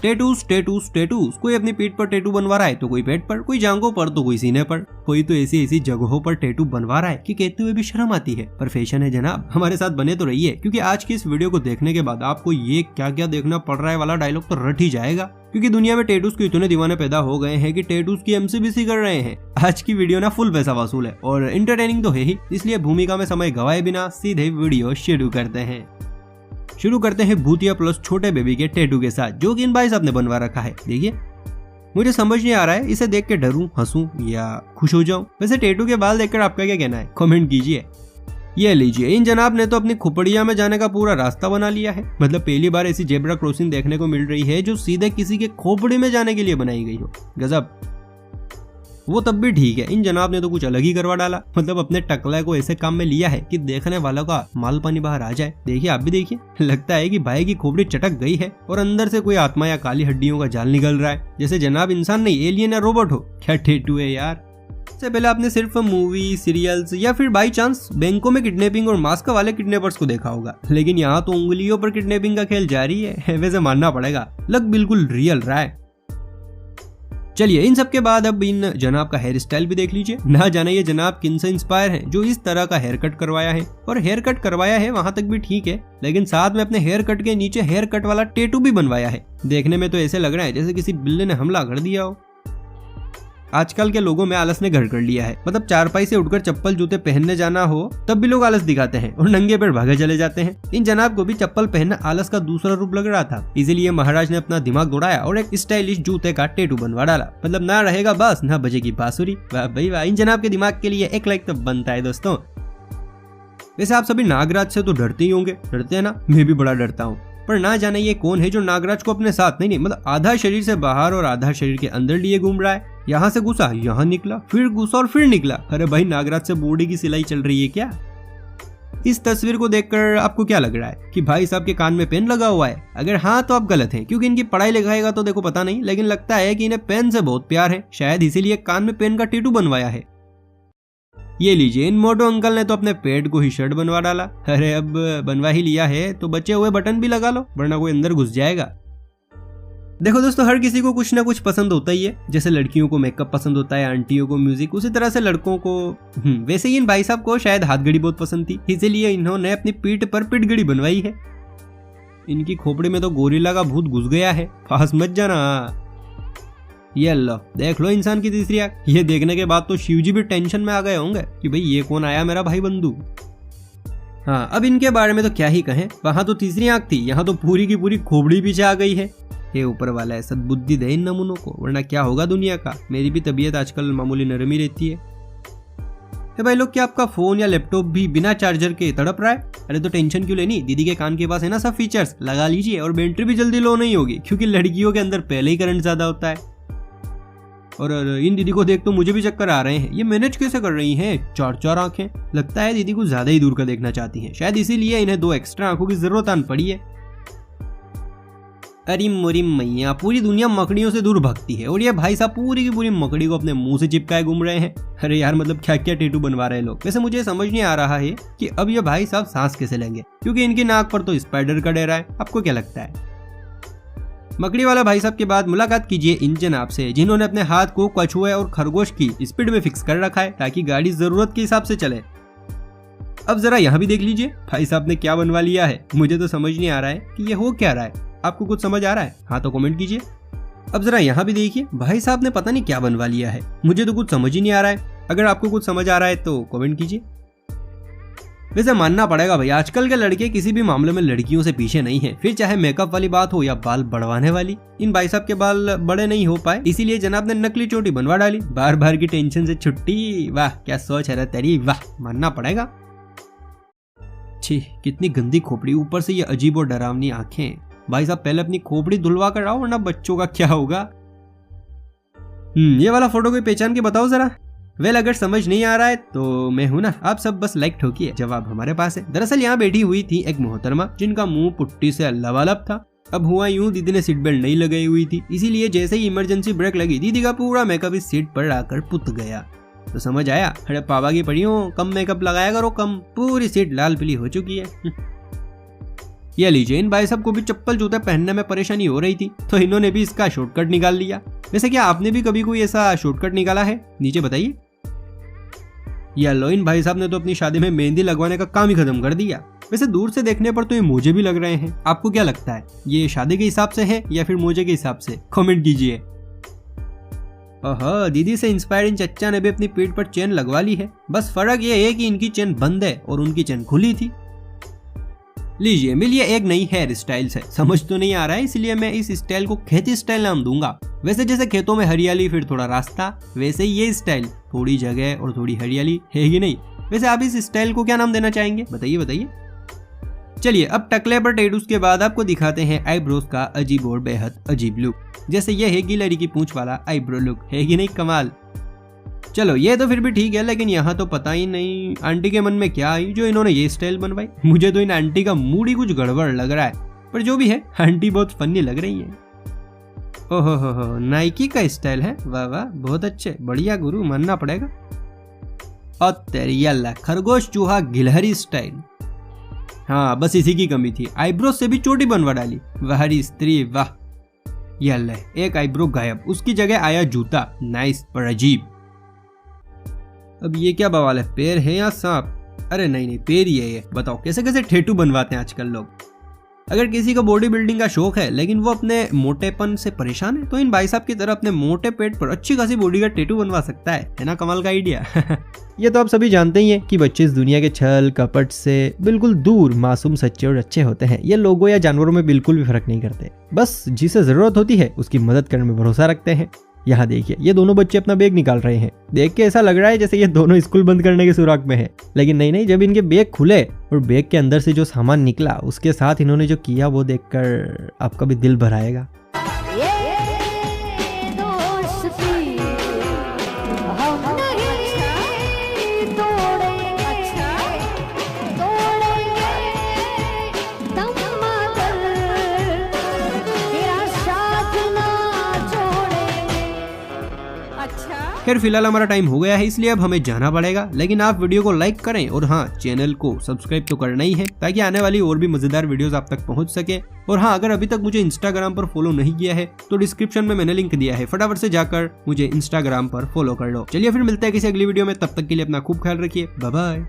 टेटूस टेटूस टेटूस, कोई अपनी पीठ पर टेटू बनवा रहा है तो कोई पेट पर, कोई जांघों पर तो कोई सीने पर, कोई तो ऐसी ऐसी जगहों पर टेटू बनवा रहा है कि कहते हुए भी शर्म आती है, पर फैशन है जनाब। हमारे साथ बने तो रहिए, क्योंकि आज की इस वीडियो को देखने के बाद आपको ये क्या क्या देखना पड़ रहा है वाला डायलॉग तो रट ही जाएगा, क्योंकि दुनिया में टेटूस के इतने दीवाने पैदा हो गए हैं कि टेटूस की एमसीबीसी कर रहे हैं। आज की वीडियो ना फुल पैसा वसूल है और इंटरटेनिंग तो है ही, इसलिए भूमिका में समय गवाए बिना सीधे वीडियो शुरू करते हैं भूतिया प्लस छोटे बेबी के टैटू के साथ, जो कि इन भाई साहब ने बनवा रखा है। देखिए, मुझे समझ नहीं आ रहा है इसे देख के डरूं, हंसूं या खुश हो जाऊं। वैसे टैटू के बाल देखकर आपका क्या कहना है, कमेंट कीजिए। ये लीजिए, इन जनाब ने तो अपनी खुपड़िया में जाने का पूरा रास्ता बना लिया है। मतलब पहली बार ऐसी जेब्रा क्रॉसिंग देखने को मिल रही है जो सीधे किसी के खोपड़ी में जाने के लिए बनाई गई हो। गजब। वो तब भी ठीक है, इन जनाब ने तो कुछ अलग ही करवा डाला। मतलब अपने टकला को ऐसे काम में लिया है कि देखने वालों का माल पानी बाहर आ जाए। देखिए, आप भी देखिए, लगता है कि भाई की खोपड़ी चटक गई है और अंदर से कोई आत्मा या काली हड्डियों का जाल निकल रहा है, जैसे जनाब इंसान नहीं एलियन या रोबोट हो। क्या टैटू है यार। इससे पहले आपने सिर्फ मूवी, सीरियल्स या फिर बाई चांस बैंकों में किडनैपिंग और मास्क वाले किडनैपर्स को देखा होगा, लेकिन यहाँ तो उंगलियों पर किडनैपिंग का खेल जारी है। वैसे मानना पड़ेगा, लग बिल्कुल रियल रहा है। चलिए, इन सब के बाद अब इन जनाब का हेयर स्टाइल भी देख लीजिए। ना जाने ये जनाब किन से इंस्पायर है जो इस तरह का हेयर कट करवाया है। और हेयर कट करवाया है वहां तक भी ठीक है, लेकिन साथ में अपने हेयर कट के नीचे हेयर कट वाला टैटू भी बनवाया है। देखने में तो ऐसे लग रहा है जैसे किसी बिल्ली ने हमला कर दिया हो। आजकल के लोगों में आलस ने घर कर लिया है। मतलब चारपाई से उठकर चप्पल जूते पहनने जाना हो तब भी लोग आलस दिखाते हैं और नंगे पैर भागे चले जाते हैं। इन जनाब को भी चप्पल पहनना आलस का दूसरा रूप लग रहा था, इसीलिए महाराज ने अपना दिमाग दौड़ाया और एक स्टाइलिश जूते का टैटू बनवा डाला। मतलब ना रहेगा बस, ना बजेगी बांसुरी। वाह भाई वाह, इन जनाब के दिमाग के लिए एक लाइक तो बनता है दोस्तों। वैसे आप सभी नागराज से तो डरते ही होंगे, डरते हैं ना? मैं भी बड़ा डरता हूँ, पर ना जाने ये कौन है जो नागराज को अपने साथ नहीं मतलब आधा शरीर से बाहर और आधा शरीर के अंदर लिए घूम रहा है। यहाँ से घुसा, यहाँ निकला, फिर घुसा और फिर निकला। अरे भाई, नागराज से बॉडी की सिलाई चल रही है क्या? इस तस्वीर को देखकर आपको क्या लग रहा है कि भाई साहब के कान में पेन लगा हुआ है? अगर हाँ तो आप गलत हैं, क्योंकि इनकी पढ़ाई लिखाई का तो देखो पता नहीं, लेकिन लगता है कि इन्हें पेन से बहुत प्यार है, शायद इसीलिए कान में पेन का टैटू बनवाया है। ये लीजिए, इन मोटो अंकल ने तो अपने पेट को ही शर्ट बनवा डाला। अरे अब बनवा ही लिया है तो बचे हुए बटन भी लगा लो, वरना कोई अंदर घुस जाएगा। देखो दोस्तों, हर किसी को कुछ ना कुछ पसंद होता ही है। जैसे लड़कियों को मेकअप पसंद होता है, आंटियों को म्यूजिक, उसी तरह से लड़कों को वैसे ही इन भाई साहब को शायद हाथ घड़ी बहुत पसंद थी, इसीलिए इन्होंने अपनी पीठ पर पीठ घड़ी बनवाई है। इनकी खोपड़ी में तो गोरिल्ला का भूत घुस गया है, पास मत जाना। ये लो, देख लो इंसान की तीसरी आंख। ये देखने के बाद तो शिवजी भी टेंशन में आ गए होंगे कि भाई ये कौन आया मेरा भाई बंधु। हाँ, अब इनके बारे में तो क्या ही कहें। वहां तो तीसरी आंख थी, यहाँ तो पूरी की पूरी खोपड़ी पीछे आ गई है। ये ऊपर वाला है सद्बुद्धि दे इन नमूनों को, वरना क्या होगा दुनिया का। मेरी भी तबीयत आजकल मामूली नरम ही रहती है। भाई लोग, क्या आपका फोन या लैपटॉप भी बिना चार्जर के तड़प रहा है? अरे तो टेंशन क्यों लेनी, दीदी के कान के पास है ना सब फीचर्स, लगा लीजिए और बैटरी भी जल्दी लो नहीं होगी, क्योंकि लड़कियों के अंदर पहले ही करंट ज्यादा होता है। और इन दीदी को देख तो मुझे भी चक्कर आ रहे हैं। ये मैनेज कैसे कर रही हैं? 4 आंखें। लगता है दीदी को ज्यादा ही दूर का देखना चाहती हैं, शायद इसीलिए इन्हें 2 एक्स्ट्रा आंखों की जरूरत आन पड़ी है। अरे मोरी मैया, पूरी दुनिया मकड़ियों से दूर भागती है और ये भाई साहब पूरी की पूरी मकड़ी को अपने मुंह से चिपकाए घूम रहे हैं। अरे यार, मतलब क्या क्या टैटू बनवा रहे हैं लोग। वैसे मुझे समझ नहीं आ रहा है कि अब ये भाई साहब सांस कैसे लेंगे, क्योंकि इनकी नाक पर तो स्पाइडर का डेरा है। आपको क्या लगता है? मकड़ी वाला भाई साहब के बाद मुलाकात कीजिए इन जनाब से, जिन्होंने अपने हाथ को कछुए और खरगोश की स्पीड में फिक्स कर रखा है ताकि गाड़ी जरूरत के हिसाब से चले। अब जरा यहाँ भी देख लीजिए भाई साहब ने क्या बनवा लिया है। मुझे तो समझ नहीं आ रहा है कि ये हो क्या रहा है। आपको कुछ समझ आ रहा है? हाँ तो कमेंट कीजिए। अब जरा यहाँ भी देखिए, भाई साहब ने पता नहीं क्या बनवा लिया है। मुझे तो कुछ समझ ही नहीं आ रहा है। अगर आपको कुछ समझ आ रहा है तो कमेंट कीजिए। वैसे मानना पड़ेगा भाई, आजकल के लड़के किसी भी मामले में लड़कियों से पीछे नहीं है, फिर चाहे मेकअप वाली बात हो या बाल बढ़वाने वाली। इन भाई साहब के बाल बड़े नहीं हो पाए, इसीलिए जनाब ने नकली चोटी बनवा डाली। बार बार की टेंशन से छुट्टी। वाह क्या सोच है तेरी, वाह मानना पड़ेगा। छी, कितनी गंदी खोपड़ी, ऊपर से ये अजीब और डरावनी आंखें। भाई साहब पहले अपनी खोपड़ी धुलवा कर आओ, वरना बच्चों का क्या होगा। ये वाला फोटो कोई पहचान के बताओ जरा। वेल, अगर समझ नहीं आ रहा है तो मैं हूं ना, आप सब बस लाइक ठोकिए, जवाब हमारे पास है। दरअसल यहाँ बैठी हुई थी एक मोहतरमा जिनका मुंह पुट्टी से लबालब था। अब हुआ यूं, दीदी ने सीट बेल्ट नहीं लगाई हुई थी, इसीलिए जैसे ही इमरजेंसी ब्रेक लगी दीदी का पूरा मेकअप इस सीट पर आकर पुत गया। तो समझ आया। अरे पापा की पढ़ियो, कम मेकअप लगाया करो, कम। पूरी सीट लाल पीली हो चुकी है। ये लीजिए, इन भाई साहब को भी चप्पल जूते पहनने में परेशानी हो रही थी, तो इन्होंने भी इसका शॉर्टकट निकाल लिया। वैसे क्या आपने भी कभी कोई ऐसा शॉर्टकट निकाला है? नीचे बताइए। या लो, इन भाई साहब ने तो अपनी शादी में मेहंदी लगवाने का काम ही खत्म कर दिया। वैसे दूर से देखने पर तो ये मोजे भी लग रहे हैं। आपको क्या लगता है, ये शादी के हिसाब से है या फिर मोजे के हिसाब से? कमेंट कीजिए। ओहो, दीदी से इंस्पायर इन चच्चा ने भी अपनी पीठ पर चेन लगवा ली है। बस फर्क ये है कि इनकी चेन बंद है और उनकी चेन खुली थी। लीजिए, मिलिए एक नई हेयर स्टाइल से। समझ तो नहीं आ रहा है, इसलिए मैं इस स्टाइल को खेती स्टाइल नाम दूंगा। वैसे जैसे खेतों में हरियाली फिर थोड़ा रास्ता, वैसे ही ये स्टाइल, थोड़ी जगह और थोड़ी हरियाली, है कि नहीं? वैसे आप इस स्टाइल को क्या नाम देना चाहेंगे? बताइए बताइए। चलिए, अब टकले पर टैटूज के बाद आपको दिखाते हैं आईब्रोज का अजीब और बेहद अजीब लुक। जैसे ये है गिलहरी की पूंछ वाला आईब्रो लुक, है कि नहीं कमाल? चलो, ये तो फिर भी ठीक है, लेकिन यहाँ तो पता ही नहीं आंटी के मन में क्या आई जो इन्होंने ये स्टाइल बनवाई। मुझे तो इन आंटी का मूड ही कुछ गड़बड़ लग रहा है, पर जो भी है, आंटी बहुत फनी लग रही है। ओहो, नाइकी का स्टाइल है। वाह वाह, बहुत अच्छे, बढ़िया गुरु, मानना पड़ेगा। और तेरी अल्लाह, खरगोश चूहा गिलहरी स्टाइल। हाँ, बस इसी की कमी थी, आईब्रो से भी चोटी बनवा डाली। वाह स्त्री वाह। यल्ला, एक आईब्रो गायब, उसकी जगह आया जूता। नाइस पर अजीब। अब ये क्या बवाल है, पैर है या सांप? अरे नहीं, पैर ही है ये। बताओ कैसे कैसे टैटू बनवाते हैं आजकल लोग। अगर किसी को बॉडी बिल्डिंग का शौक है लेकिन वो अपने मोटेपन से परेशान है, तो इन भाई साहब की तरह अपने मोटे पेट पर अच्छी खासी बॉडी का टैटू बनवा सकता है ना? कमाल का आइडिया। ये तो आप सभी जानते ही हैं कि बच्चे इस दुनिया के छल कपट से बिल्कुल दूर मासूम, सच्चे और अच्छे होते हैं। ये लोगों या जानवरों में बिल्कुल भी फर्क नहीं करते, बस जिसे जरूरत होती है उसकी मदद करने में भरोसा रखते हैं। यहाँ देखिए, ये दोनों बच्चे अपना बैग निकाल रहे हैं। देख के ऐसा लग रहा है जैसे ये दोनों स्कूल बंद करने के सुराग में है, लेकिन नहीं, जब इनके बैग खुले और बैग के अंदर से जो सामान निकला, उसके साथ इन्होंने जो किया वो देखकर आपका भी दिल भर आएगा। खैर फिलहाल हमारा टाइम हो गया है, इसलिए अब हमें जाना पड़ेगा। लेकिन आप वीडियो को लाइक करें और हाँ, चैनल को सब्सक्राइब तो करना ही है, ताकि आने वाली और भी मजेदार वीडियोस आप तक पहुंच सके। और हाँ, अगर अभी तक मुझे इंस्टाग्राम पर फॉलो नहीं किया है तो डिस्क्रिप्शन में मैंने लिंक दिया है, फटाफट से जाकर मुझे इंस्टाग्राम पर फॉलो कर लो। चलिए फिर मिलते हैं किसी अगली वीडियो में, तब तक के लिए अपना खूब ख्याल रखिए। Bye bye.